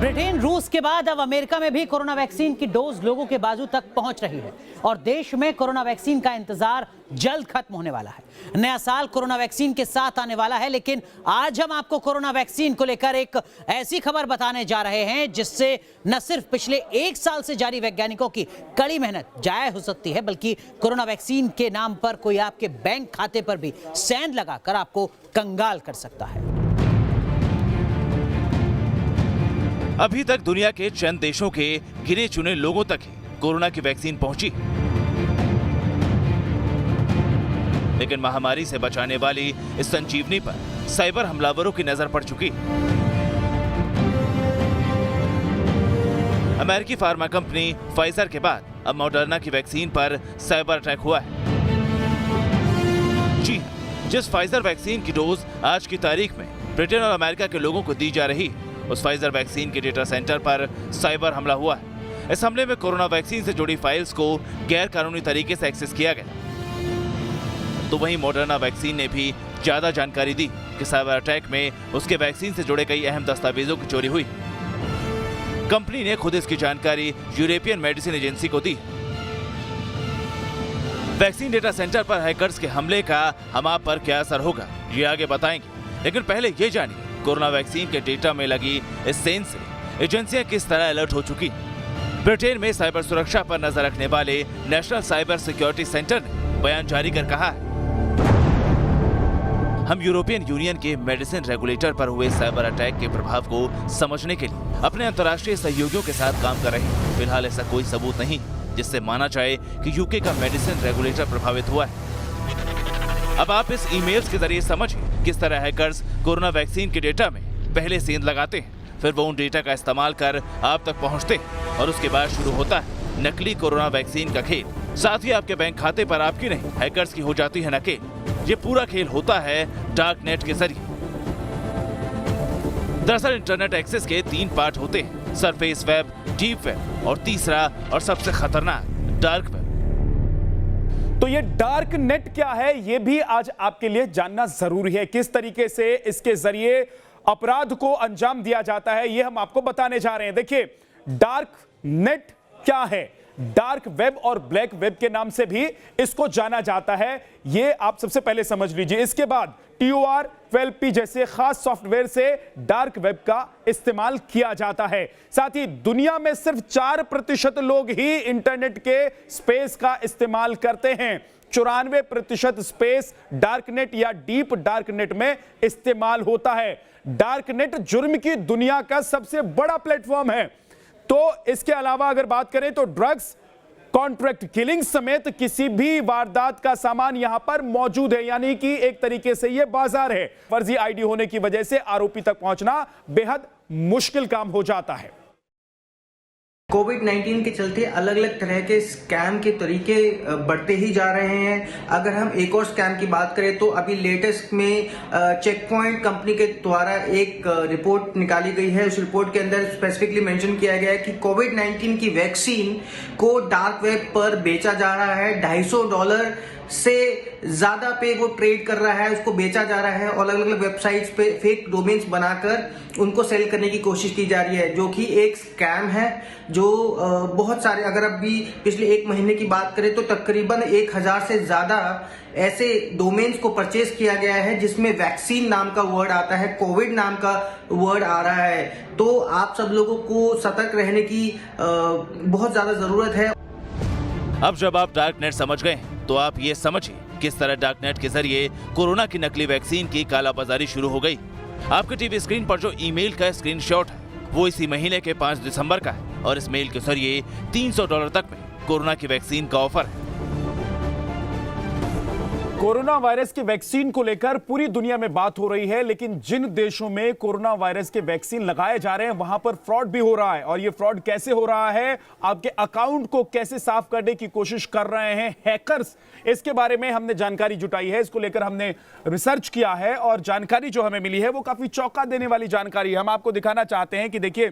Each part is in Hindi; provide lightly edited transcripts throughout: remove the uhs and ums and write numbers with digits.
ब्रिटेन, रूस के बाद अब अमेरिका में भी कोरोना वैक्सीन की डोज लोगों के बाजू तक पहुंच रही है और देश में कोरोना वैक्सीन का इंतजार जल्द खत्म होने वाला है। नया साल कोरोना वैक्सीन के साथ आने वाला है, लेकिन आज हम आपको कोरोना वैक्सीन को लेकर एक ऐसी खबर बताने जा रहे हैं जिससे न सिर्फ पिछले 1 साल से जारी वैज्ञानिकों की कड़ी मेहनत जाया हो सकती है, बल्कि कोरोना वैक्सीन के नाम पर कोई आपके बैंक खाते पर भी सेंध लगाकर आपको कंगाल कर सकता है। अभी तक दुनिया के चंद देशों के गिने चुने लोगों तक ही कोरोना की वैक्सीन पहुंची, लेकिन महामारी से बचाने वाली इस संजीवनी पर साइबर हमलावरों की नजर पड़ चुकी। अमेरिकी फार्मा कंपनी फाइजर के बाद अब मॉडर्ना की वैक्सीन पर साइबर अटैक हुआ है। जी, जिस फाइजर वैक्सीन की डोज आज की तारीख में ब्रिटेन और अमेरिका के लोगों को दी जा रही है, उस फाइजर वैक्सीन के डेटा सेंटर पर साइबर हमला हुआ है। इस हमले में कोरोना वैक्सीन से जुड़ी फाइल्स को गैर कानूनी तरीके से एक्सेस किया गया। तो वहीं मॉडर्ना वैक्सीन ने भी ज्यादा जानकारी दी कि साइबर अटैक में उसके वैक्सीन से जुड़े कई अहम दस्तावेजों की चोरी हुई। कंपनी ने खुद इसकी जानकारी यूरोपियन मेडिसिन एजेंसी को दी। वैक्सीन डेटा सेंटर पर हैकर्स के हमले का हम आप पर क्या असर होगा, ये आगे बताएंगे, लेकिन पहले ये जानिए कोरोना वैक्सीन के डेटा में लगी इस सेंस से एजेंसियां किस तरह अलर्ट हो चुकी। ब्रिटेन में साइबर सुरक्षा पर नजर रखने वाले नेशनल साइबर सिक्योरिटी सेंटर ने बयान जारी कर कहा है, हम यूरोपियन यूनियन के मेडिसिन रेगुलेटर पर हुए साइबर अटैक के प्रभाव को समझने के लिए अपने अंतर्राष्ट्रीय सहयोगियों के साथ काम कर रहे हैं। फिलहाल ऐसा कोई सबूत नहीं जिससे माना जाए कि यूके का मेडिसिन रेगुलेटर प्रभावित हुआ है। अब आप इस ईमेल्स के जरिए समझिए किस तरह हैकर्स कोरोना वैक्सीन के डेटा में पहले सेंध लगाते हैं, फिर वो उन डेटा का इस्तेमाल कर आप तक पहुंचते हैं और उसके बाद शुरू होता है नकली कोरोना वैक्सीन का खेल। साथ ही आपके बैंक खाते पर आपकी नहीं, हैकर्स की हो जाती है नकेल। ये पूरा खेल होता है डार्क नेट के जरिए। दरअसल इंटरनेट एक्सेस के 3 पार्ट होते हैं, सरफेस वेब, डीप वेब और तीसरा और सबसे खतरनाक डार्क वेब। तो ये डार्क नेट क्या है, ये भी आज आपके लिए जानना जरूरी है। किस तरीके से इसके जरिए अपराध को अंजाम दिया जाता है, ये हम आपको बताने जा रहे हैं। देखिए, डार्क नेट क्या है, डार्क वेब और ब्लैक वेब के नाम से भी इसको जाना जाता है, ये आप सबसे पहले समझ लीजिए। इसके बाद TOR12P जैसे खास सॉफ्टवेयर से डार्क वेब का इस्तेमाल किया जाता है। साथ ही दुनिया में सिर्फ 4% लोग ही इंटरनेट के स्पेस का इस्तेमाल करते हैं। 94% स्पेस डार्कनेट या डीप डार्कनेट में इस्तेमाल होता है। डार्कनेट जुर्म की दुनिया का सबसे बड़ा प्लेटफॉर्म है। तो इसके अलावा अगर बात करें तो ड्रग्स, कॉन्ट्रैक्ट किलिंग समेत किसी भी वारदात का सामान यहां पर मौजूद है, यानी कि एक तरीके से यह बाजार है। फर्जी आईडी होने की वजह से आरोपी तक पहुंचना बेहद मुश्किल काम हो जाता है। कोविड-19 के चलते अलग अलग तरह के स्कैम के तरीके बढ़ते ही जा रहे हैं। अगर हम एक और स्कैम की बात करें तो अभी लेटेस्ट में चेक पॉइंट कंपनी के द्वारा एक रिपोर्ट निकाली गई है। उस रिपोर्ट के अंदर स्पेसिफिकली मेंशन किया गया है कि कोविड-19 की वैक्सीन को डार्क वेब पर बेचा जा रहा है। $250 से ज्यादा पे वो ट्रेड कर रहा है, उसको बेचा जा रहा है और अलग अलग वेबसाइट्स पे फेक डोमेन्स बनाकर उनको सेल करने की कोशिश की जा रही है, जो कि एक स्कैम है। जो बहुत सारे, अगर अभी पिछले 1 महीने की बात करें तो तकरीबन 1000 से ज्यादा ऐसे डोमेन्स को परचेज किया गया है जिसमें वैक्सीन नाम का वर्ड आता है, कोविड नाम का वर्ड आ रहा है। तो आप सब लोगों को सतर्क रहने की बहुत ज्यादा जरूरत है। अब जब आप डार्क नेट समझ गए तो आप ये समझिए किस तरह डार्क नेट के जरिए कोरोना की नकली वैक्सीन की कालाबाजारी शुरू हो गई। आपके टीवी स्क्रीन पर जो ईमेल का स्क्रीनशॉट है वो इसी महीने के 5 दिसंबर का है और इस मेल के जरिए $300 तक में कोरोना की वैक्सीन का ऑफर है। कोरोना वायरस के वैक्सीन को लेकर पूरी दुनिया में बात हो रही है, लेकिन जिन देशों में कोरोना वायरस के वैक्सीन लगाए जा रहे हैं वहां पर फ्रॉड भी हो रहा है। और ये फ्रॉड कैसे हो रहा है, आपके अकाउंट को कैसे साफ करने की कोशिश कर रहे हैं हैकर्स, इसके बारे में हमने जानकारी जुटाई है। इसको लेकर हमने रिसर्च किया है और जानकारी जो हमें मिली है वो काफी चौंका देने वाली जानकारी है। हम आपको दिखाना चाहते हैं कि देखिए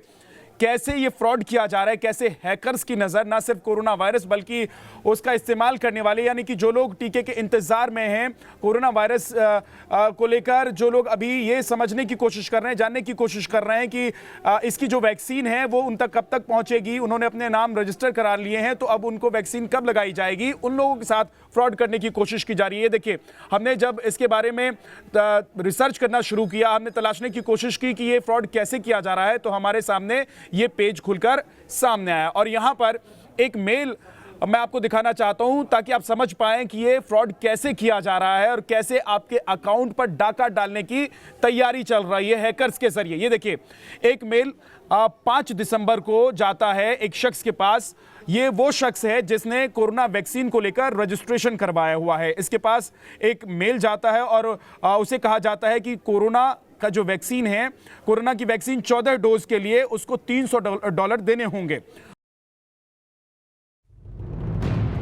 कैसे ये फ्रॉड किया जा रहा है, कैसे हैकर्स की नजर ना सिर्फ कोरोना वायरस बल्कि उसका इस्तेमाल करने वाले यानी कि जो लोग टीके के इंतजार में हैं कोरोना वायरस को लेकर, जो लोग अभी ये समझने की कोशिश कर रहे हैं, जानने की कोशिश कर रहे हैं कि इसकी जो वैक्सीन है वो उन तक कब तक पहुंचेगी, उन्होंने अपने नाम रजिस्टर करा लिए हैं तो अब उनको वैक्सीन कब लगाई जाएगी, उन लोगों के साथ फ्रॉड करने की कोशिश की जा रही है। देखिए, हमने जब इसके बारे में रिसर्च करना शुरू किया, हमने तलाशने की कोशिश की कि ये फ्रॉड कैसे किया जा रहा है, तो हमारे सामने ये पेज खुलकर सामने आया और यहां पर एक मेल मैं आपको दिखाना चाहता हूं ताकि आप समझ पाएं कि ये फ्रॉड कैसे किया जा रहा है और कैसे आपके अकाउंट पर डाका डालने की तैयारी चल रही है हैकर्स के जरिए। ये देखिए, एक मेल 5 दिसंबर को जाता है एक शख्स के पास। ये वो शख्स है जिसने कोरोना वैक्सीन को लेकर रजिस्ट्रेशन करवाया हुआ है। इसके पास एक मेल जाता है और उसे कहा जाता है कि कोरोना का जो वैक्सीन है, कोरोना की वैक्सीन 14 डोज के लिए उसको $300 देने होंगे।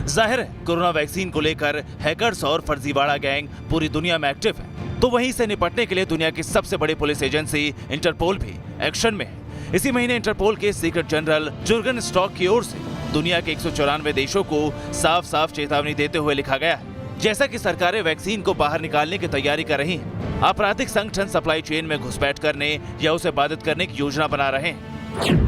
जाहिर है कोरोना वैक्सीन को लेकर हैकर्स और फर्जीवाड़ा गैंग पूरी दुनिया में एक्टिव है, तो वहीं से निपटने के लिए दुनिया की सबसे बड़ी पुलिस एजेंसी इंटरपोल भी एक्शन में है। इसी महीने इंटरपोल के सीक्रेट जनरल जुर्गन स्टॉक की ओर से दुनिया के 194 देशों को साफ साफ चेतावनी देते हुए लिखा गया है, जैसा कि सरकारें वैक्सीन को बाहर निकालने की तैयारी कर रही हैं, आपराधिक संगठन सप्लाई चेन में घुसपैठ करने या उसे बाधित करने की योजना बना रहे हैं।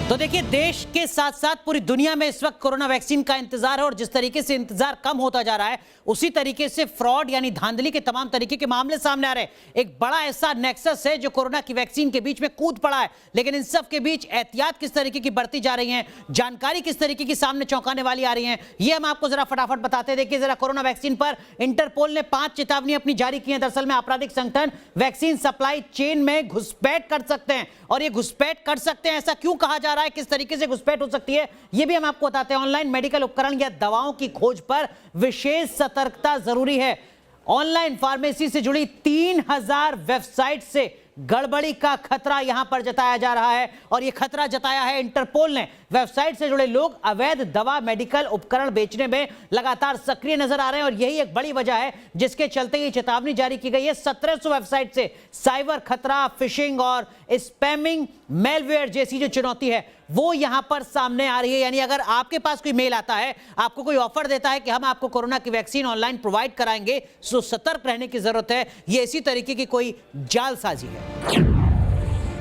तो देखिए, देश के साथ साथ पूरी दुनिया में इस वक्त कोरोना वैक्सीन का इंतजार है और जिस तरीके से इंतजार कम होता जा रहा है उसी तरीके से फ्रॉड यानी धांधली के तमाम तरीके के मामले सामने आ रहे हैं। एक बड़ा ऐसा नेक्सस है जो कोरोना की वैक्सीन के बीच में कूद पड़ा है, लेकिन इन सब के बीच एहतियात किस तरीके की बढ़ती जा रही है, जानकारी किस तरीके की सामने चौंकाने वाली आ रही है, ये हम आपको जरा फटाफट बताते हैं। देखिए जरा, कोरोना वैक्सीन पर इंटरपोल ने 5 चेतावनी अपनी जारी की है। दरअसल में आपराधिक संगठन वैक्सीन सप्लाई चेन में घुसपैठ कर सकते हैं और ये घुसपैठ कर सकते हैं, ऐसा क्यों कहा जा रहा है, किस तरीके से घुसपैठ हो सकती है, ये भी हम आपको बताते हैं। ऑनलाइन मेडिकल उपकरण या दवाओं की खोज पर विशेष सतर्कता जरूरी है। ऑनलाइन फार्मेसी से जुड़ी 3000 वेबसाइट से गड़बड़ी का खतरा यहां पर जताया जा रहा है और यह खतरा जताया है इंटरपोल ने। वेबसाइट से जुड़े लोग अवैध दवा मेडिकल उपकरण बेचने में लगातार सक्रिय नजर आ रहे हैं और यही एक बड़ी वजह है जिसके चलते ये चेतावनी जारी की गई है। 1700 वेबसाइट से साइबर खतरा, फिशिंग और स्पैमिंग, मेलवेयर जैसी जो चुनौती है वो यहां पर सामने आ रही है। यानी अगर आपके पास कोई मेल आता है, आपको कोई ऑफर देता है कि हम आपको कोरोना की वैक्सीन ऑनलाइन प्रोवाइड कराएंगे, तो सतर्क रहने की जरूरत है। ये इसी तरीके की कोई जालसाजी है।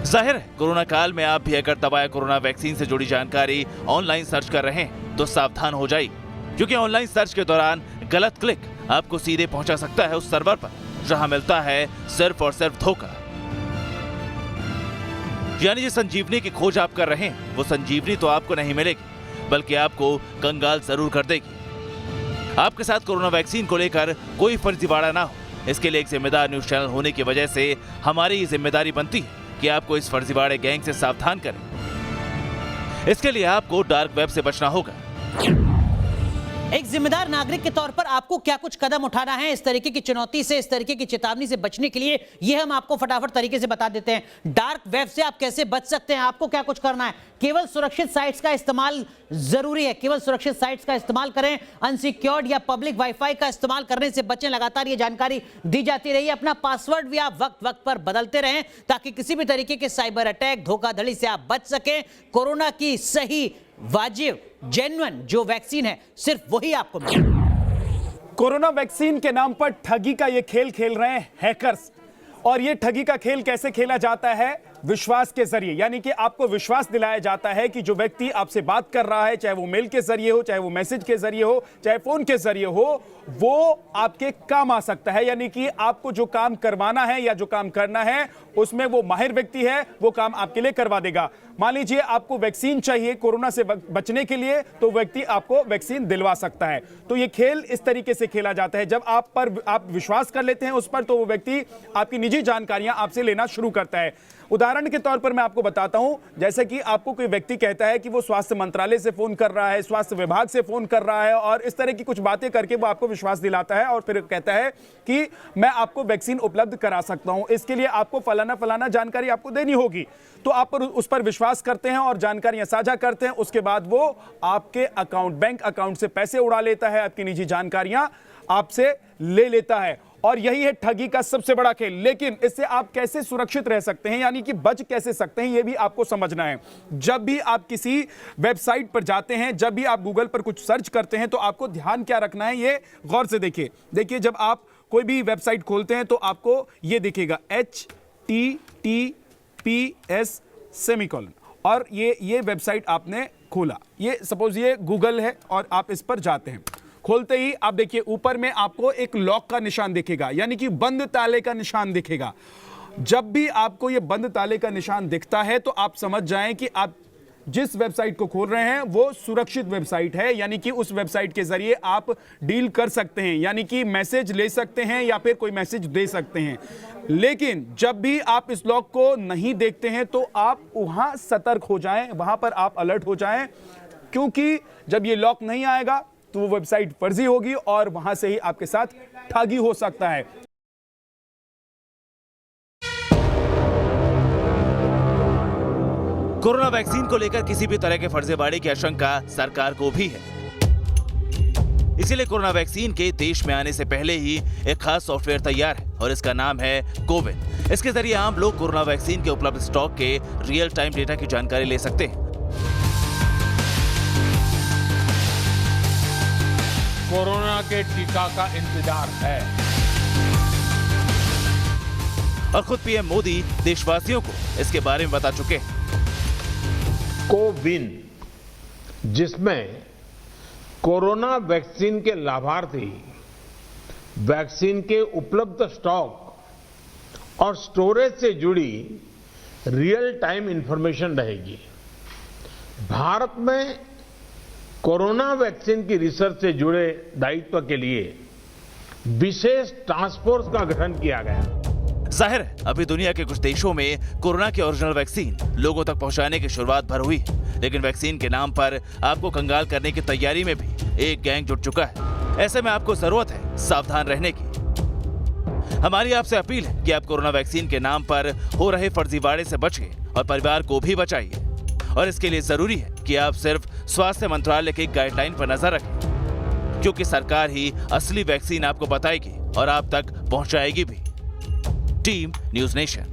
जाहिर है कोरोना काल में आप भी अगर दवाया कोरोना वैक्सीन से जुड़ी जानकारी ऑनलाइन सर्च कर रहे हैं तो सावधान हो जाइए, क्योंकि ऑनलाइन सर्च के दौरान गलत क्लिक आपको सीधे पहुंचा सकता है उस सर्वर पर जहां मिलता है सिर्फ और सिर्फ धोखा। यानी जिस संजीवनी की खोज आप कर रहे हैं वो संजीवनी तो आपको नहीं मिलेगी, बल्कि आपको कंगाल जरूर कर देगी। आपके साथ कोरोना वैक्सीन को लेकर कोई फर्जीवाड़ा ना हो, इसके लिए एक जिम्मेदार न्यूज चैनल होने की वजह से हमारी जिम्मेदारी बनती है कि आपको इस फर्जीवाड़े गैंग से सावधान करें। इसके लिए आपको डार्क वेब से बचना होगा। एक जिम्मेदार नागरिक के तौर पर आपको क्या कुछ कदम उठाना है इस तरीके की चुनौती से, इस तरीके की चेतावनी से बचने के लिए, ये हम आपको फटाफट तरीके से बता देते हैं। डार्क वेब से आप कैसे बच सकते हैं, आपको क्या कुछ करना है। केवल सुरक्षित साइट्स का इस्तेमाल जरूरी है, केवल सुरक्षित साइट्स का इस्तेमाल करें। अनसिक्योर्ड या पब्लिक वाईफाई का इस्तेमाल करने से बचें। लगातार ये जानकारी दी जाती रही है। अपना पासवर्ड भी आप वक्त वक्त पर बदलते रहें ताकि किसी भी तरीके के साइबर अटैक, धोखाधड़ी से आप बच सकें। कोरोना की सही, वाजिब, जेन्युइन जो वैक्सीन है सिर्फ वही आपको मिले। कोरोना वैक्सीन के नाम पर ठगी का ये खेल खेल रहे हैं हैकर्स, और ये ठगी का खेल कैसे खेला जाता है? विश्वास के जरिए, यानी कि आपको विश्वास दिलाया जाता है कि जो व्यक्ति आपसे बात कर रहा है, चाहे वो मेल के जरिए हो, चाहे वो मैसेज के जरिए हो, चाहे फोन के जरिए हो, वो आपके काम आ सकता है। यानी कि आपको जो काम करवाना है या जो काम करना है उसमें वो माहिर व्यक्ति है, वो काम आपके लिए करवा देगा। मान लीजिए आपको वैक्सीन चाहिए कोरोना से बचने के लिए, तो व्यक्ति आपको वैक्सीन दिलवा सकता है। तो ये खेल इस तरीके से खेला जाता है। जब आप विश्वास कर लेते हैं उस पर, तो वो व्यक्ति आपकी निजी जानकारियां आपसे लेना शुरू करता है। उदाहरण के तौर पर मैं आपको बताता हूं, जैसे कि आपको कोई व्यक्ति कहता है कि वो स्वास्थ्य मंत्रालय से फोन कर रहा है, स्वास्थ्य विभाग से फोन कर रहा है, और इस तरह की कुछ बातें करके वो आपको विश्वास दिलाता है और फिर कहता है कि मैं आपको वैक्सीन उपलब्ध करा सकता हूं, इसके लिए आपको फलाना फलाना जानकारी आपको देनी होगी। तो आप उस पर विश्वास करते हैं और जानकारियां साझा करते हैं। उसके बाद वो आपके अकाउंट, बैंक अकाउंट से पैसे उड़ा लेता है, आपकी निजी जानकारियां आपसे ले लेता है। और यही है ठगी का सबसे बड़ा खेल। लेकिन इससे आप कैसे सुरक्षित रह सकते हैं, यानी कि बच कैसे सकते हैं, यह भी आपको समझना है। जब भी आप किसी वेबसाइट पर जाते हैं, जब भी आप गूगल पर कुछ सर्च करते हैं, तो आपको ध्यान क्या रखना है, ये गौर से देखिए जब आप कोई भी वेबसाइट खोलते हैं तो आपको ये दिखेगा HTTPS सेमीकोलन, और ये वेबसाइट आपने खोला, ये सपोज ये गूगल है और आप इस पर जाते हैं। खोलते ही आप देखिए ऊपर में आपको एक लॉक का निशान दिखेगा, यानी कि बंद ताले का निशान दिखेगा। जब भी आपको ये बंद ताले का निशान दिखता है तो आप समझ जाएं कि आप जिस वेबसाइट को खोल रहे हैं वो सुरक्षित वेबसाइट है, यानी कि उस वेबसाइट के जरिए आप डील कर सकते हैं, यानी कि मैसेज ले सकते हैं या फिर कोई मैसेज दे सकते हैं। लेकिन जब भी आप इस लॉक को नहीं देखते हैं तो आप वहां सतर्क हो जाएं, वहां पर आप अलर्ट हो जाएं, क्योंकि जब ये लॉक नहीं आएगा तो वो वेबसाइट फर्जी होगी और वहां से ही आपके साथ ठगी हो सकता है। कोरोना वैक्सीन को लेकर किसी भी तरह के फर्जीवाड़े की आशंका सरकार को भी है। इसीलिए कोरोना वैक्सीन के देश में आने से पहले ही एक खास सॉफ्टवेयर तैयार है और इसका नाम है कोविन। इसके जरिए आम लोग कोरोना वैक्सीन के उपलब्ध स्टॉक के रियल टाइम डेटा की जानकारी ले सकते हैं। कोरोना के टीका का इंतजार है और खुद पीएम मोदी देशवासियों को इसके बारे में बता चुके हैं। कोविन, जिसमें कोरोना वैक्सीन के लाभार्थी, वैक्सीन के उपलब्ध स्टॉक और स्टोरेज से जुड़ी रियल टाइम इंफॉर्मेशन रहेगी। भारत में कोरोना वैक्सीन की रिसर्च से जुड़े दायित्व के लिए विशेष टास्क फोर्स का गठन किया गया। जाहिर है अभी दुनिया के कुछ देशों में कोरोना की ओरिजिनल वैक्सीन लोगों तक पहुंचाने की शुरुआत भर हुई है, लेकिन वैक्सीन के नाम पर आपको कंगाल करने की तैयारी में भी एक गैंग जुट चुका है। ऐसे में आपको जरूरत है सावधान रहने की। हमारी आपसे अपील है कि आप कोरोना वैक्सीन के नाम पर हो रहे फर्जीवाड़े से बचिए और परिवार को भी बचाइए। और इसके लिए जरूरी है कि आप सिर्फ स्वास्थ्य मंत्रालय के गाइडलाइन पर नजर रखें, क्योंकि सरकार ही असली वैक्सीन आपको बताएगी और आप तक पहुंचाएगी भी। Team news nation.